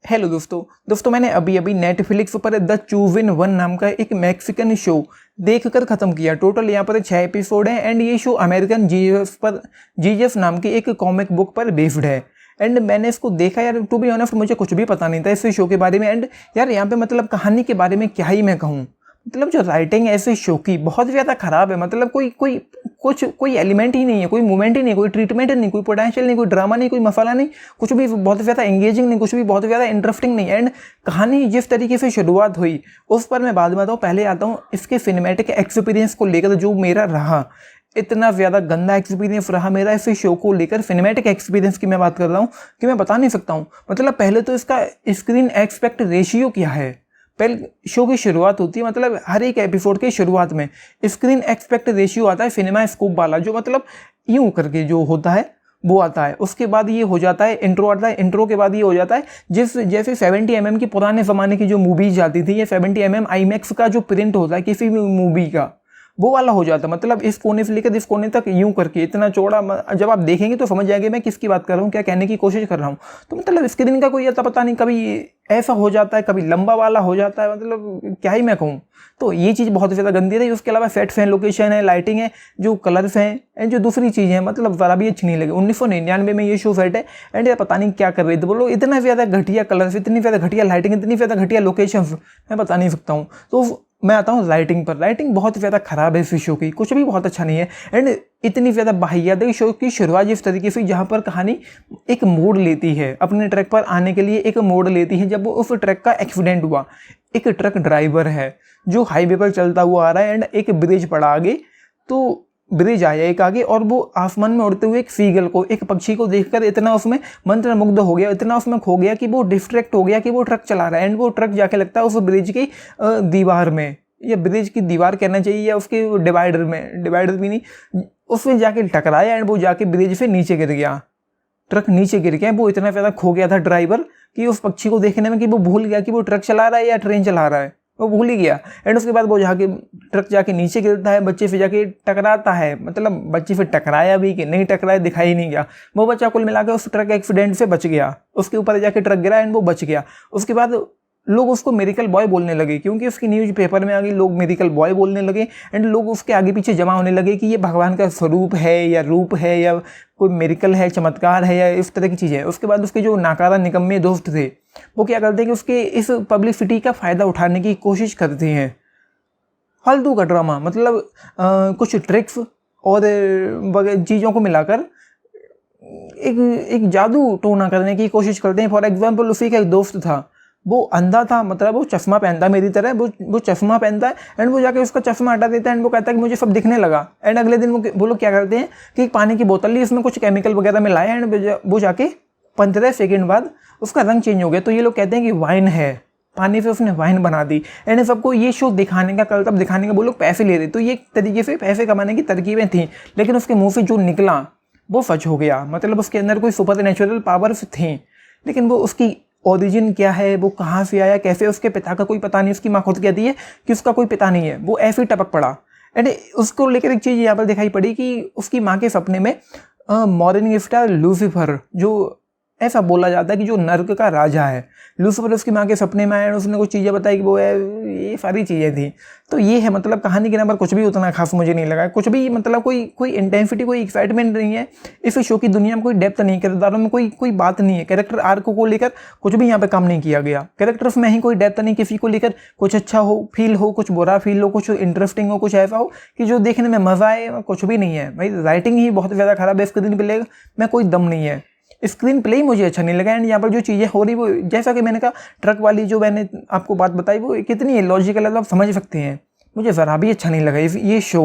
दोस्तों मैंने अभी अभी नेटफ्लिक्स पर द चूविन वन नाम का एक मैक्सिकन शो देखकर ख़त्म किया। टोटल यहाँ पर 6 एपिसोड हैं एंड ये शो अमेरिकन जीएफ नाम की एक कॉमिक बुक पर बेस्ड है। एंड मैंने इसको देखा यार, टू बी ऑनेस्ट मुझे कुछ भी पता नहीं था इस शो के बारे में। एंड यार यहाँ पे मतलब कहानी के बारे में क्या ही मैं कहूँ, मतलब जो राइटिंग है ऐसे शो की बहुत ज़्यादा ख़राब है। मतलब कोई एलिमेंट ही नहीं है, कोई मूवमेंट ही नहीं, कोई ट्रीटमेंट नहीं, कोई पोटेंशियल नहीं, कोई ड्रामा नहीं, कोई मसाला नहीं, कुछ भी बहुत ज़्यादा एंगेजिंग नहीं, कुछ भी बहुत ज़्यादा इंटरेस्टिंग नहीं। एंड कहानी जिस तरीके से शुरुआत हुई उस पर मैं बाद में बताऊँ। पहले आता हूँ इसके सिनेमैटिक एक्सपीरियंस को लेकर जो मेरा रहा। इतना ज़्यादा गंदा एक्सपीरियंस रहा मेरा इस शो को लेकर। सिनेमैटिक एक्सपीरियंस की मैं बात कर रहा हूँ कि मैं बता नहीं सकता हूँ। मतलब पहले तो इसका स्क्रीन एस्पेक्ट रेशियो क्या है। पहले शो की शुरुआत होती है, मतलब हर एक एपिसोड के शुरुआत में स्क्रीन एस्पेक्ट रेशियो आता है सिनेमा स्कोप वाला, जो मतलब यूं करके जो होता है वो आता है। उसके बाद ये हो जाता है इंट्रो आता है, इंट्रो के बाद ये हो जाता है जैसे 70 mm की पुराने ज़माने की जो मूवीज आती थी, ये 70 mm IMAX का जो प्रिंट होता है किसी भी मूवी का, वो वाला हो जाता है। मतलब इस कोने से लेकर इस कोने तक यूं करके इतना चौड़ा। जब आप देखेंगे तो समझ जाएंगे मैं किसकी बात कर रहा हूँ, क्या कहने की कोशिश कर रहा हूँ। तो मतलब स्क्रीन का कोई आता पता नहीं, कभी ऐसा हो जाता है, कभी लंबा वाला हो जाता है, मतलब क्या ही मैं कहूँ। तो ये चीज़ बहुत ज़्यादा गंदी रही। उसके अलावा सेट्स हैं, लोकेशन है, लाइटिंग है, जो कलर्स हैं एंड जो दूसरी चीज़ें हैं, मतलब ज़रा भी अच्छी नहीं लगी। 1999 में ये शो सेट है एंड यार पता नहीं क्या कर रहे थे बोलो। इतना ज़्यादा घटिया कलर्स, इतनी ज़्यादा घटिया लाइटिंग, इतनी ज़्यादा घटिया लोकेशन, मैं बता नहीं सकता हूँ। तो मैं आता हूँ राइटिंग पर। राइटिंग बहुत ज़्यादा ख़राब है इस शो की, कुछ भी बहुत अच्छा नहीं है। एंड इतनी ज़्यादा बाहियात है शो की शुरुआत जिस तरीके से, जहाँ पर कहानी एक मोड़ लेती है, अपने ट्रैक पर आने के लिए एक मोड़ लेती है। जब वो उस ट्रैक का एक्सीडेंट हुआ, एक ट्रक ड्राइवर है जो हाईवे पर चलता हुआ आ रहा है एंड एक ब्रिज पड़ा आगे, तो ब्रिज आया एक आगे और वो आसमान में उड़ते हुए एक सीगल को, एक पक्षी को देखकर इतना उसमें मंत्रमुग्ध हो गया, इतना उसमें खो गया कि वो डिस्ट्रैक्ट हो गया कि वो ट्रक चला रहा है। एंड वो ट्रक जाके लगता है उस ब्रिज की दीवार में, या ब्रिज की दीवार कहना चाहिए, या उसके डिवाइडर में, डिवाइडर भी नहीं, उसमें जाके टकराया एंड वो जाके ब्रिज से नीचे गिर गया। ट्रक नीचे गिर गया। वो इतना ज़्यादा खो गया था ड्राइवर कि उस पक्षी को देखने में कि वो भूल गया कि वो ट्रक चला रहा है या ट्रेन चला रहा है, वो भूल ही गया। एंड उसके बाद वो जाके ट्रक जाके नीचे गिरता है, बच्चे से जाके टकराता है। मतलब बच्चे से टकराया भी कि नहीं टकराया दिखाई नहीं गया। वो बच्चा कुल मिलाकर उस ट्रक एक्सीडेंट से बच गया, उसके ऊपर जाके ट्रक गिरा एंड वो बच गया। उसके बाद लोग उसको मेरिकल बॉय बोलने लगे, क्योंकि उसकी न्यूज़ पेपर में आ गई, लोग मेरिकल बॉय बोलने लगे एंड लोग उसके आगे पीछे जमा होने लगे कि ये भगवान का स्वरूप है या रूप है या कोई मेरिकल है, चमत्कार है या इस तरह की चीज़ है। उसके बाद उसके जो नाकारा निकम्मे दोस्त थे वो क्या करते हैं कि उसके इस पब्लिसिटी का फ़ायदा उठाने की कोशिश करते हैं। फालतू का ड्रामा, मतलब कुछ ट्रिक्स और चीज़ों को मिलाकर एक जादू टोना करने की कोशिश करते हैं। फॉर एग्जाम्पल उसी का एक दोस्त था, वो अंधा था, मतलब वो चश्मा पहनता है मेरी तरह, वो चश्मा पहनता है एंड वो जाके उसका चश्मा हटा देता है एंड वो कहता है कि मुझे सब दिखने लगा। एंड अगले दिन वो लोग क्या करते हैं कि एक पानी की बोतल ली, उसमें कुछ केमिकल वगैरह मिलाया एंड वो जाके 15 सेकेंड बाद उसका रंग चेंज हो गया। तो ये लोग कहते हैं कि वाइन है, पानी से उसने वाइन बना दी। एंड सबको ये शो दिखाने का, कल तब दिखाने का वो लोग पैसे ले रहे। तो ये तरीके से पैसे कमाने की तरकीबें थी, लेकिन उसके मुँह से जो निकला वो सच हो गया। मतलब उसके अंदर कोई सुपर नेचुरल पावर्स थी, लेकिन वो उसकी ओरिजिन क्या है, वो कहाँ से आया, कैसे, उसके पिता का कोई पता नहीं। उसकी माँ खुद कहती है कि उसका कोई पिता नहीं है, वो ऐसे ही टपक पड़ा। एंड उसको लेकर एक चीज़ यहाँ पर दिखाई पड़ी कि उसकी माँ के सपने में मॉर्निंग स्टार लूसीफर, जो ऐसा बोला जाता है कि जो नर्क का राजा है, लूसीफर उसकी माँ के सपने में आया और उसने कुछ चीज़ें बताई कि वो है, ये सारी चीज़ें थी। तो ये है, मतलब कहानी के नंबर कुछ भी उतना खास मुझे नहीं लगा। कुछ भी मतलब कोई इंटेंसिटी, कोई एक्साइटमेंट नहीं है इस शो की। दुनिया में कोई डेप्थ नहीं है, किरदारों में कोई बात नहीं है, कैरेक्टर आर्क को लेकर कुछ भी यहाँ पे काम नहीं किया गया। कैरेक्टर्स में ही कोई डेप्थ नहीं, किसी को लेकर कुछ अच्छा हो फील हो, कुछ बुरा फील हो, कुछ इंटरेस्टिंग हो, कुछ ऐसा हो कि जो देखने में मज़ा आए, कुछ भी नहीं है भाई। राइटिंग ही बहुत ज़्यादा खराब है, स्क्रीन प्ले में कोई दम नहीं है, स्क्रीन प्ले ही मुझे अच्छा नहीं लगा। एंड यहाँ पर जो चीज़ें हो रही वो, जैसा कि मैंने कहा ट्रक वाली जो मैंने आपको बात बताई, वो कितनी लॉजिकल है, आप समझ सकते हैं। मुझे ज़रा भी अच्छा नहीं लगा ये शो।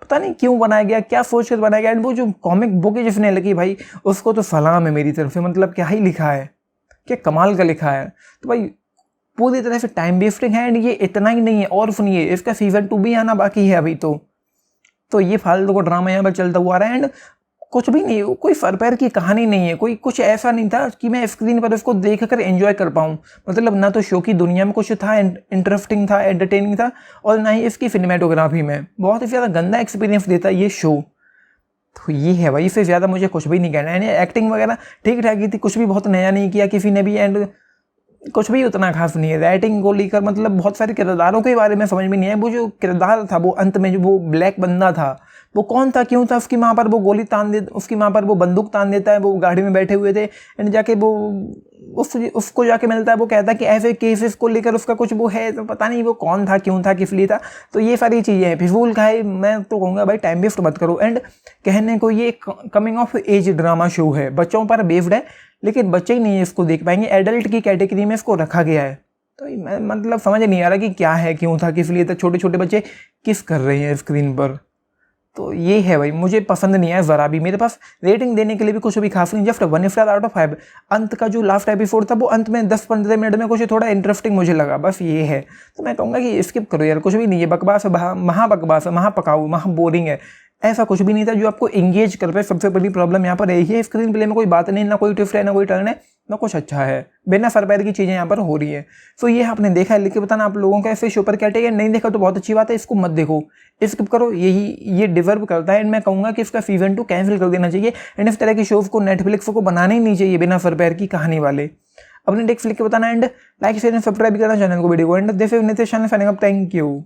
पता नहीं क्यों बनाया गया, क्या सोच कर बनाया गया। एंड वो जो कॉमिक बुक है जिसने लिखी भाई, उसको तो सलाम है मेरी तरफ से। मतलब क्या ही लिखा है, क्या कमाल का लिखा है। तो भाई पूरी तरह से टाइम वेस्टिंग है। एंड ये इतना ही नहीं है, और सुनिए इसका सीज़न 2 भी आना बाकी है अभी। तो ये फालतू का ड्रामा यहाँ पर चलता हुआ रहा है एंड कुछ भी नहीं, कोई सर पैर की कहानी नहीं है, कोई कुछ ऐसा नहीं था कि मैं स्क्रीन पर उसको देख कर एंजॉय कर पाऊँ। मतलब ना तो शो की दुनिया में कुछ था, इंटरेस्टिंग था, एंटरटेनिंग था, और ना ही इसकी सिनेमेटोग्राफी में। बहुत ही ज़्यादा गंदा एक्सपीरियंस देता है ये शो। तो ये है भाई, इससे ज़्यादा मुझे कुछ भी नहीं कहना है। एक्टिंग वगैरह ठीक ठाक ही थी, कुछ भी बहुत नया नहीं किया किसी ने भी। एंड कुछ भी उतना खास नहीं है। राइटिंग को लेकर मतलब बहुत सारे किरदारों के बारे में समझ में नहीं आया। वो जो किरदार था वो अंत में जो वो ब्लैक बंदा था वो कौन था, क्यों था, उसकी माँ पर वो गोली तान दे, उसकी माँ पर वो बंदूक तान देता है, वो गाड़ी में बैठे हुए थे एंड जाके वो उसको जाके मिलता है, वो कहता है कि ऐसे केसेस को लेकर उसका कुछ वो है, तो पता नहीं वो कौन था, क्यों था, किस लिए था। तो ये सारी चीज़ें हैं फिजूल का है। मैं तो कहूँगा भाई टाइम वेस्ट मत करो। एंड कहने को ये coming of age drama show है, बच्चों पर बेस्ड है, लेकिन बच्चे ही नहीं इसको देख पाएंगे, एडल्ट की कैटेगरी में इसको रखा गया है। तो मतलब समझ नहीं आ रहा कि क्या है, क्यों था, किस लिए था, छोटे छोटे बच्चे किस कर रहे हैं स्क्रीन पर। तो ये है भाई, मुझे पसंद नहीं आया ज़रा भी। मेरे पास रेटिंग देने के लिए भी कुछ भी खास नहीं, जस्ट 1 स्टार आउट ऑफ 5। अंत का जो लास्ट एपिसोड था वो अंत में 10-15 मिनट में कुछ थोड़ा इंटरेस्टिंग मुझे लगा, बस ये है। तो मैं कहूँगा कि स्किप करो यार, कुछ भी नहीं है, बकवास है, महा बकवास है, महा पकाऊ, महा बोरिंग है। ऐसा कुछ भी नहीं था जो आपको एंगेज कर पाए। सबसे बड़ी प्रॉब्लम यहाँ पर यही है, स्क्रीन प्ले में कोई बात नहीं, ना कोई ट्विस्ट है, ना कोई टर्न है, ना कुछ अच्छा है, बिना सर पैर की चीज़ें यहाँ पर हो रही है। सो ये आपने देखा है, लिख के बताना आप लोगों का ऐसे शो पर क्या टेक है। नहीं देखा तो बहुत अच्छी बात है, इसको मत देखो, स्किप करो, ये डिजर्व करता है। एंड मैं कहूँगा कि इसका सीजन 2 कैंसिल कर देना चाहिए। एंड इस तरह की शोज को नेटफ्लिक्स को बनाने ही नहीं चाहिए बिना सर पैर की कहानी वाले। अपने टेक्स्ट लिख के बताना and like share and subscribe करना चैनल को, वीडियो को। And this is Nitish signing up, thank you.